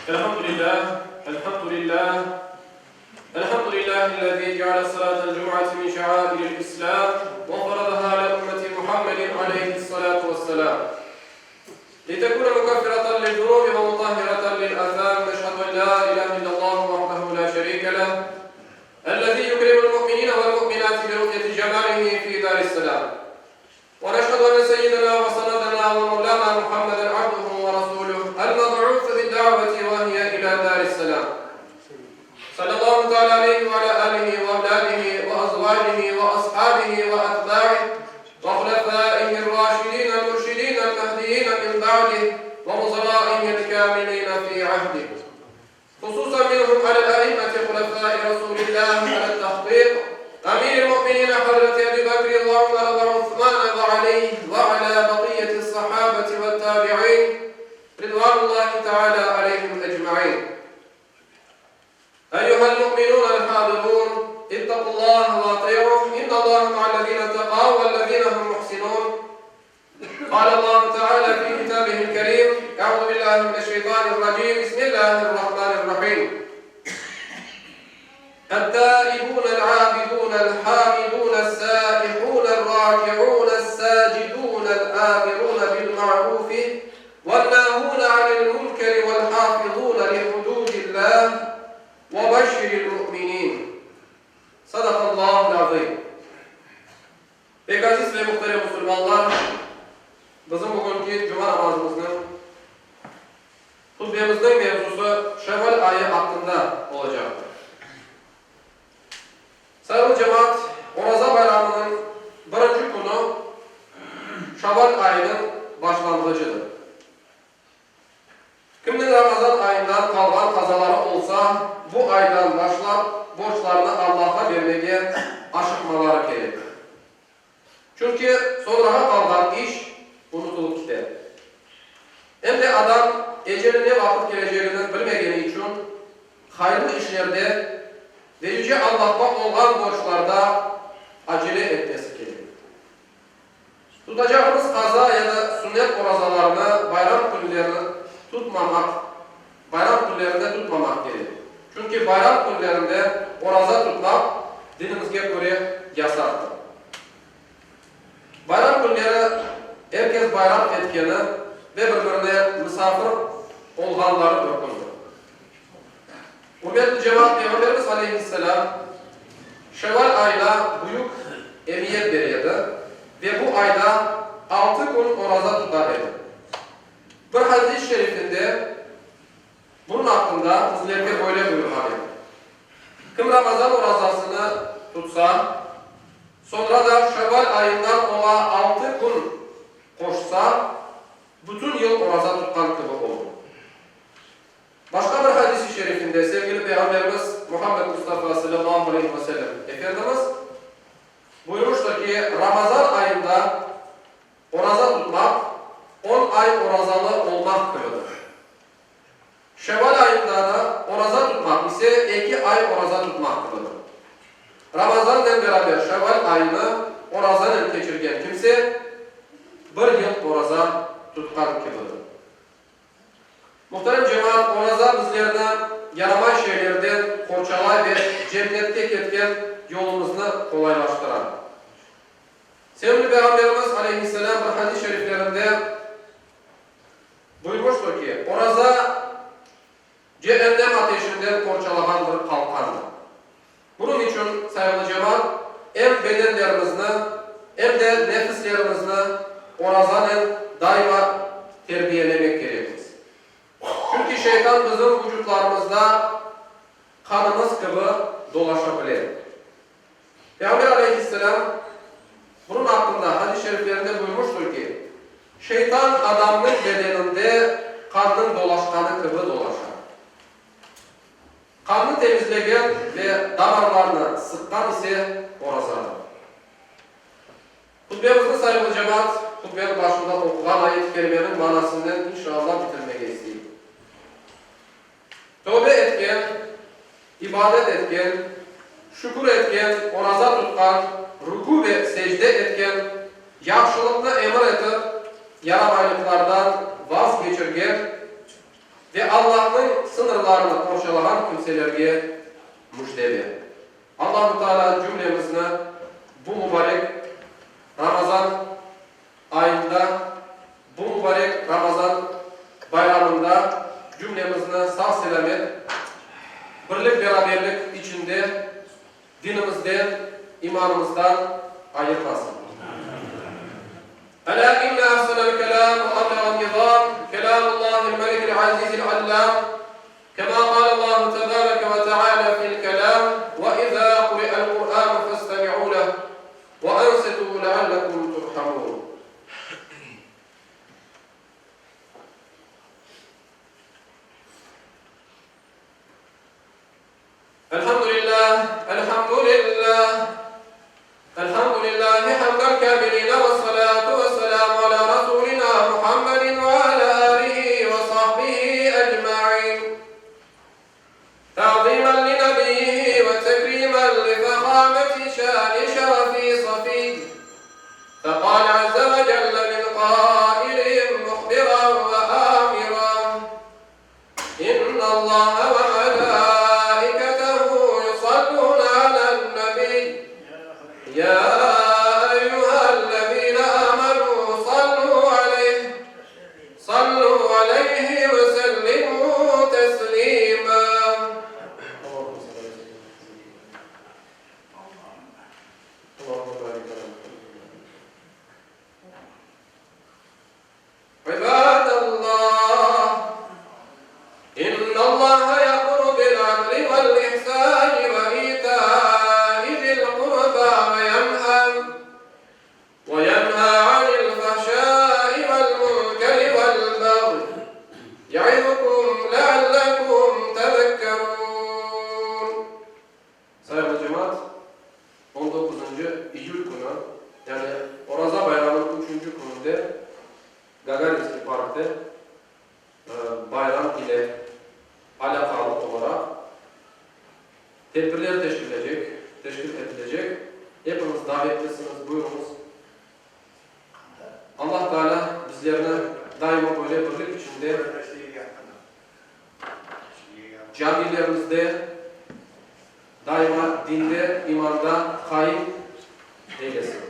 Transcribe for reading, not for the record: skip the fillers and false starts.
الحمد لله الذي جعل صلاة الجمعة من شعائر الإسلام وفرضها على أمة محمد عليه الصلاة والسلام لتكون مكفرة للذنوب ومطهرة للآثام. نشهد أن لا إله إلا الله وحده لا شريك له الذي يكرم المؤمنين والمؤمنات برؤية جماله في دار السلام، ونشهد أن سيدنا وسندنا ومولانا محمدا عبده ورسوله المبعوث بالدعوة وهي إلى دار السلام، صلى الله تعالى عليه وعلى آله وأولاده وأزواجه وأصحابه وأتباعه وخلفائه الراشدين المرشدين المهديين من بعده ووزرائه الكاملين في عهده، خصوصا منهم على الأئمة خلفاء رسول الله على التحقيق أمير المؤمنين حضرة أبي بكر وعمر وعثمان وعلي وعلى بقية الصحابة والتابعين رضوان الله تعالى عليهم أجمعين. أيها المؤمنون الحاضرون، اتقوا الله واطيعوه، إن الله مع الذين اتقوا والذين هم محسنون. قال الله تعالى في كتابه الكريم: أعوذ بالله من الشيطان الرجيم، بسم الله الرحمن الرحيم. التائبون العابدون الحامدون السائحون الراكعون الساجدون الآمرون بالمعروف والناهون عن المنكر والحافظون لحدود الله وبشر المؤمنين. Sadakallahul azim. Pek aziz ve muhterem Müslümanlar, bizim bugünkü cuma namazımızın hutbemizin mevzusu Şevval ayı hakkında olacaktır. Sayılı cemaat, Oraza bayramının birinci günü Şevval ayının başlangıcıdır. Kiminin Ramazan ayından kalan kazaları olsa bu aydan başlar borçlarını Allah'a vermeye aşıkmaları gerekir. Çünkü sonra kalan iş unutulup gider. Hem de adam ecelin ne vakit geleceğini bilmediği için hayırlı işlerde ve Yüce Allah'tan olan borçlarda acele etmesi gerekir. Tutacağımız kaza ya da sünnet orazalarını bayram günlerinde tutmamak gerekir. Çünkü bayram günlerinde oraza tutmak dinimizge göre yasaktır. Bayram günleri herkes bayram etkeni ve birbirine misafir olganları dokundur. Hürmetli cemaat, Peygamberimiz Aleyhisselam Şevval ayına büyük emniyet veriyordu ve bu ayda 6 gün oraza tutar idi. Bir hadis-i şerifinde bunun hakkında bizlerge böyle buyurmalı. Kim Ramazan orazasını tutsa, sonra da Şevval ayından ona 6 gün koşsa, bütün yıl oraza tutkan gibi olur. Başka bir hadis-i şerifinde sevgili Peygamberimiz Muhammed Mustafa sallallahu aleyhi ve sellem Efendimiz buyurmuştur ki Ramazan ayında oraza tutmak 10 ay orazalı olmak gibidir. Şevval ayında da oraza tutmak ise 2 ay oraza tutmak gibidir. Ramazan'la beraber Şevval ayını orazanın geçirgen kimse 1 yıl oraza tutkan gibidir. Muhterem cemaat, oraza bizlerine yaramay şeylerden korçalay ve cennette ketken yolumuzu kolaylaştıran. Sevgili Peygamberimiz Aleyhisselam bir hadis-i şeriflerinde buyurmuştur ki, oraza cehennem ateşinden korçalanan bir kalkandır. Bunun için sayılı cemaat, hem bedenlerimizni hem de nefislerimizni orazanın daima terbiyelemek gerekir. Çünkü şeytan bizim vücutlarımızda kanımız gibi dolaşabilir. Peygamber Aleyhisselam bunun hakkında hadis-i şeriflerinde buyurmuştur ki, şeytan adamın bedeninde kanın dolaşkanı gibi dolaşır. Kanını temizleyen ve damarlarını sıkan ise orazadır. Hutbemizin sayılı cemaat, hutbenin başında okulan ayet-i kerimenin manasından inşallah bitirmeye isteyeyim. Tövbe etken, ibadet etken, şükür etken, oraza tutkan, ruku ve secde etken, yaxşılıkla emir etip, yaramaylıklardan vazgeçirgen ve Allah'ın sınırlarını korşalayan kimselerge müjdeli. Allah-u Teala cümlemizne bu mübarek Ramazan ayında, bu mübarek Ramazan bayramında cümlemizine sağ selamet, birlik beraberlik içinde dinimizden, imanımızdan ayırmasın. Ela inna ahsanal kelam ve amran nizam kelamullahil melikil azizil allam kema qala Allah tebareke ve teala fil kelam ve izâ kuri'al Kur'an festemi'û leh ve ansitu leallekum turhamun. Elhamdülillah, elhamdülillah, elhamdülillahi hamdel kâmilîne ve salâtu ve selâmu alâ rasûlinâ Muhammedin ve alâ âlihi ve sahbihi ecma'in. Ta'zîmen li nebiyyihi ve tekrimen li fehâmeti şâni şerefi safî. Fekâle azze ve celle min qâilin muhbiran ve âmiran. İnnallâhe ve يا أيها الذين آمنوا صلوا عليه وسلموا تسليما. عباد الله إن الله يأمر بالعدل والإحسان وإيتاء ذي القربى وينهى عن الفحشاء والمنكر والبغي يعظكم لعلكم تذكرون. Sayın cemaat, 19. Eylül günü, yani Oraza Bayramı'nın 3. gününde Gagarinski Park'ta bayram ile alakalı olarak tedbirler teşkil edilecek. Hepiniz davetlisiniz, buyurunuz. Allah Teala bizlerine daima böyle birlik içinde camilerimizde daima dinde, imanda kaim eylesin.